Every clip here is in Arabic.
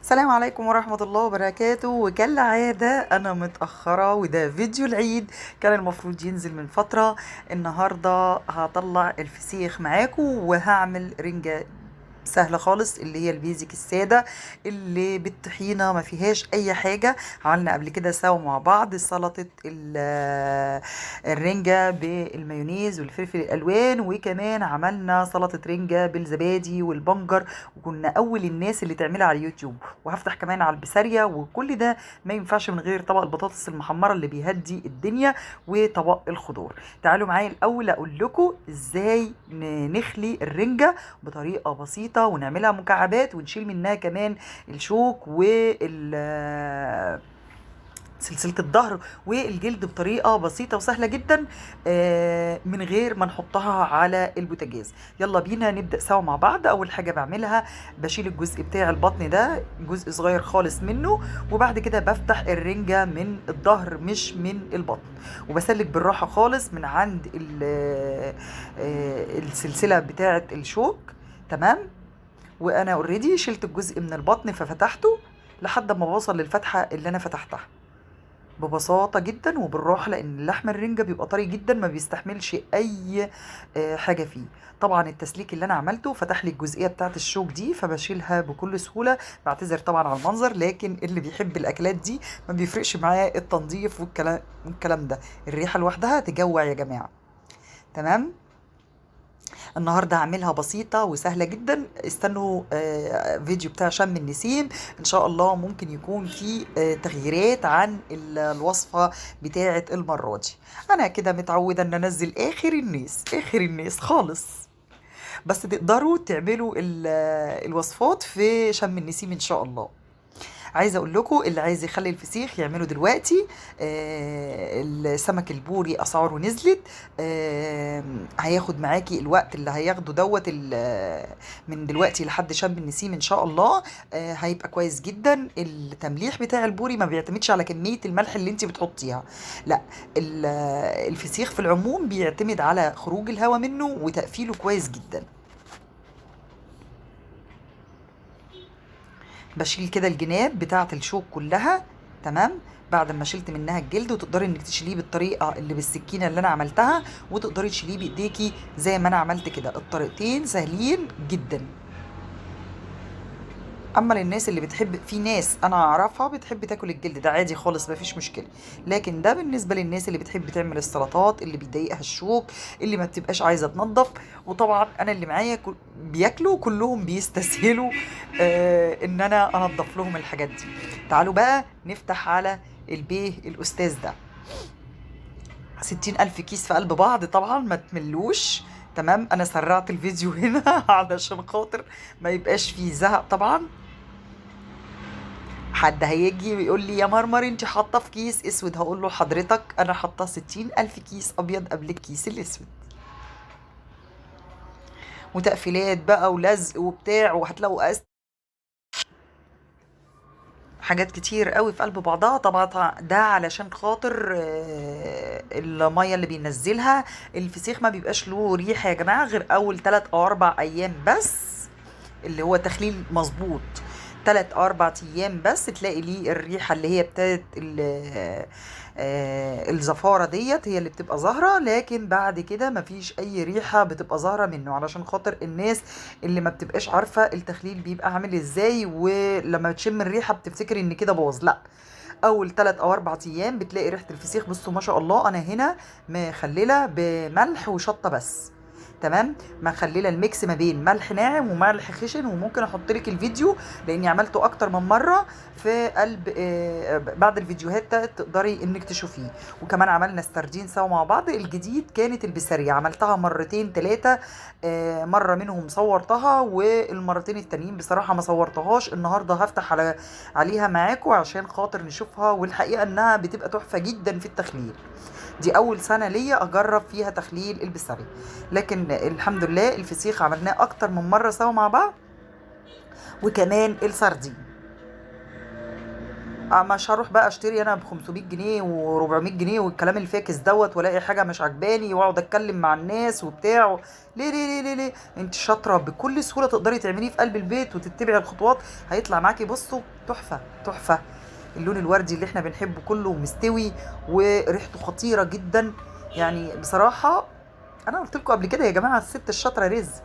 السلام عليكم ورحمة الله وبركاته. وكالعادة أنا متأخرة وده فيديو العيد كان المفروض ينزل من فترة. النهاردة هطلع الفسيخ معاكم وهعمل رنجة سهلة خالص اللي هي البيزك السادة اللي بالطحينة ما فيهاش أي حاجة. عملنا قبل كده سوا مع بعض سلطة الرنجة بالمايونيز والفلفل الألوان، وكمان عملنا سلطة رنجة بالزبادي والبنجر، وكنا أول الناس اللي تعملها على اليوتيوب. وهفتح كمان على البسارية، وكل ده ما ينفعش من غير طبق البطاطس المحمرة اللي بيهدي الدنيا وطبق الخضار. تعالوا معايا الأول أقول لكم إزاي نخلي الرنجة بطريقة بسيطة ونعملها مكعبات ونشيل منها كمان الشوك سلسلة الظهر والجلد بطريقة بسيطة وسهلة جدا، من غير ما نحطها على البوتاجاز. يلا بينا نبدأ سوا مع بعض. أول حاجة بعملها بشيل الجزء بتاع البطن ده، جزء صغير خالص منه، وبعد كده بفتح الرنجة من الظهر مش من البطن، وبسلك بالراحة خالص من عند السلسلة بتاعة الشوك. تمام. وانا اوريدي شلت الجزء من البطن ففتحته لحد ما بوصل للفتحة اللي انا فتحتها ببساطة جدا وبالراحة، لأن لحم الرنجة بيبقى طري جدا ما بيستحملش أي حاجة فيه. طبعا التسليك اللي أنا عملته فتح لي الجزئية بتاعت الشوك دي فبشيلها بكل سهولة. بعتذر طبعا على المنظر، لكن اللي بيحب الأكلات دي ما بيفرقش معاه التنظيف والكلام ده، الريحة لوحدها تجوع يا جماعة. تمام. النهاردة هعملها بسيطة وسهلة جدا. استنوا فيديو بتاع شم النسيم، ان شاء الله ممكن يكون في تغييرات عن الوصفة بتاعة المرة دي. انا كده متعودة ان انزل اخر الناس خالص، بس تقدروا تعملوا الوصفات في شم النسيم ان شاء الله. عايزه اقول لكم اللي عايز يخلي الفسيخ يعمله دلوقتي. السمك البوري اسعاره نزلت. هياخد معاكي الوقت اللي هياخده من دلوقتي لحد شم النسيم ان شاء الله. هيبقى كويس جدا. التمليح بتاع البوري ما بيعتمدش على كميه الملح اللي انت بتحطيها، لا. الفسيخ في العموم بيعتمد على خروج الهواء منه وتقفيله كويس جدا. بشيل كده الجناب بتاعة الشوك كلها. تمام. بعد ما شلت منها الجلد، وتقدري انك تشيليه بالطريقه اللي بالسكينه اللي انا عملتها، وتقدري تشيليه بايديكي زي ما انا عملت كده. الطريقتين سهلين جدا. اما للناس اللي بتحب، في ناس انا اعرفها بتحب تاكل الجلد ده عادي خالص مفيش مشكله، لكن ده بالنسبه للناس اللي بتحب تعمل السلطات اللي بيضايقها الشوك، اللي ما بتبقاش عايزه تنظف. وطبعا انا اللي معايا بياكلوا كلهم بيستسهلوا ان انا انظف لهم الحاجات دي. تعالوا بقى نفتح على البيه الاستاذ ده. 60,000 كيس في قلب بعض، طبعا ما تملوش. تمام. انا سرعت الفيديو هنا علشان خاطر ما يبقاش فيه زهق طبعا. حد هيجي ويقول لي يا مرمر انت حاطه في كيس اسود، هقول له حضرتك انا حاطه 60,000 كيس ابيض قبل الكيس الاسود. وتقفيلات بقى ولزق وبتاع، وهتلاقوا حاجات كتير قوي في قلب بعضها. طبعا ده علشان خاطر المية اللي بينزلها الفسيخ ما بيبقاش له ريحة يا جماعة غير اول 3 او 4 ايام بس، اللي هو تخليل مظبوط. 3 أو 4 ايام بس تلاقي ليه الريحه اللي هي بتاعت الزفاره ديت هي اللي بتبقى ظاهره، لكن بعد كده مفيش اي ريحه بتبقى ظاهره منه، علشان خاطر الناس اللي ما بتبقاش عارفه التخليل بيبقى عامل ازاي، ولما بتشم الريحه بتفتكر ان كده باظ. لا، اول 3 او 4 ايام بتلاقي ريحه الفسيخ. بصوا ما شاء الله، انا هنا مخلله بملح وشطه بس. تمام. مخلله الميكس ما بين ملح ناعم وملح خشن، وممكن احط لك الفيديو لاني عملته اكتر من مره في قلب بعد الفيديوهات تقدري انك تشوفيه. وكمان عملنا السردين سوا مع بعض. الجديد كانت البسارية، عملتها مرتين 3. مره منهم صورتها، والمرتين التانيين بصراحه ما صورتهاش. النهارده هفتح عليها معاكم عشان خاطر نشوفها، والحقيقه انها بتبقى تحفه جدا في التخليل. دي اول سنه ليا اجرب فيها تخليل البساري، لكن الحمد لله الفسيخ عملناه اكتر من مره سوا مع بعض، وكمان السردين. مش هروح بقى اشتري انا ب 500 جنيه و400 جنيه والكلام الفاكس دوت، والاقي حاجه مش عجباني واقعد اتكلم مع الناس وبتاع. ليه؟ انت شاطره بكل سهوله تقدري تعمليه في قلب البيت وتتبعي الخطوات، هيطلع معاكي بصوا تحفه تحفه. اللون الوردي اللي احنا بنحبه كله مستوي وريحته خطيره جدا. يعني بصراحه انا قلت لكم قبل كده يا جماعه، الست الشاطره رزق.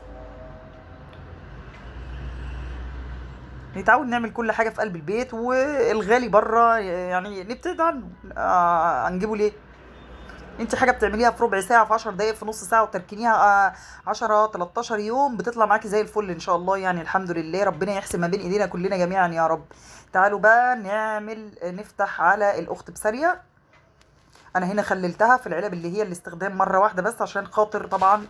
نتعود نعمل كل حاجه في قلب البيت، والغالي بره يعني نبتعد عنه. هنجيبه ليه؟ انت حاجه بتعمليها في ربع ساعه، في 10 دقائق، في نص ساعه، وتركنيها 10 13 يوم، بتطلع معاكي زي الفل ان شاء الله. يعني الحمد لله، ربنا يحسن ما بين ايدينا كلنا جميعا يا رب. تعالوا بقى نفتح على الاخت بسارية. انا هنا خللتها في العلب اللي هي الاستخدام مره واحده بس، عشان خاطر طبعا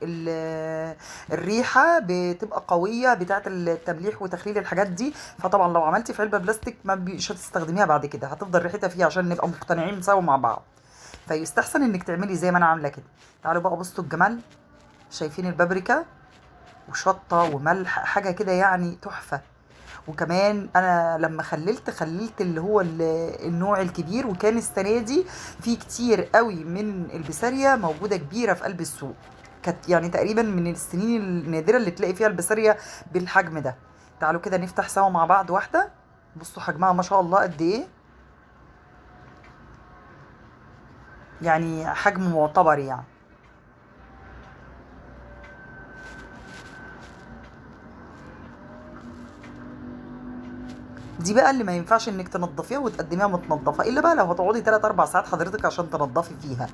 الريحه بتبقى قويه بتاعه التمليح وتخليل الحاجات دي. فطبعا لو عملتي في علبه بلاستيك ما مش هتستخدميها بعد كده، هتفضل ريحتها فيها، عشان نبقى مقتنعين سوا مع بعض. فيستحسن انك تعملي زي ما انا عامله كده. تعالوا بقى بصوا الجمال. شايفين البابريكا وشطه وملح، حاجه كده يعني تحفه. وكمان انا لما خللت اللي هو النوع الكبير، وكان السنه دي في كتير قوي من البسارية موجوده كبيره في قلب السوق. كانت يعني تقريبا من السنين النادره اللي تلاقي فيها البسارية بالحجم ده. تعالوا كده نفتح سوا مع بعض واحده. بصوا حجمها ما شاء الله قد ايه، يعني حجم معتبر يعني. دي بقى اللي ما ينفعش انك تنضفيها وتقدميها متنضفه، الا بقى لو هتقعدي 3 4 ساعات حضرتك عشان تنضفي فيها.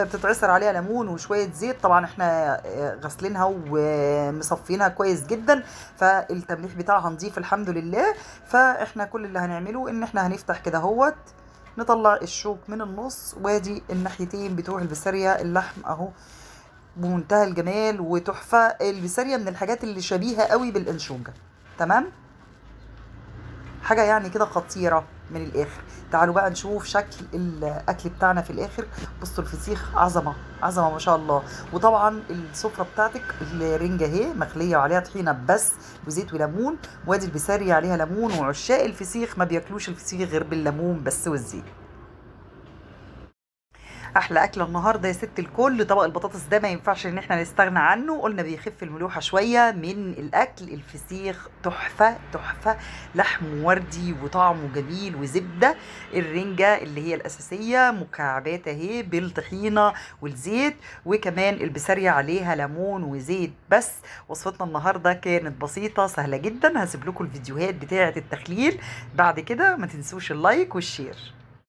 بتتعصر عليها ليمون وشويه زيت. طبعا احنا غاسلينها ومصفينها كويس جدا، فالتمليح بتاعها نضيف الحمد لله. فاحنا كل اللي هنعمله ان احنا هنفتح كده اهوت، نطلع الشوك من النص، وادي الناحيتين بتوع البسارية اللحم اهو، بمنتهى الجمال وتحفه. البسارية من الحاجات اللي شبيهه قوي بالانشوجه، تمام. حاجة يعني كده خطيرة من الآخر. تعالوا بقى نشوف شكل الأكل بتاعنا في الآخر. بصوا الفسيخ عظمة عظمة ما شاء الله. وطبعا السفرة بتاعتك الرنجة اهي مخلية وعليها طحينة بس وزيت وليمون، وادي البسارية عليها ليمون. وعشاق الفسيخ ما بياكلوش الفسيخ غير بالليمون بس والزيت. احلى اكله النهارده يا ست الكل، طبق البطاطس ده ما ينفعش ان احنا نستغنى عنه. قلنا بيخف الملوحه شويه من الاكل. الفسيخ تحفه تحفه، لحم وردي وطعمه جميل وزبده. الرنجه اللي هي الاساسيه مكعبات اهي بالطحينه والزيت، وكمان البسارية عليها ليمون وزيت بس. وصفتنا النهارده كانت بسيطه سهله جدا. هسيب لكم الفيديوهات بتاعه التخليل بعد كده. ما تنسوش اللايك والشير.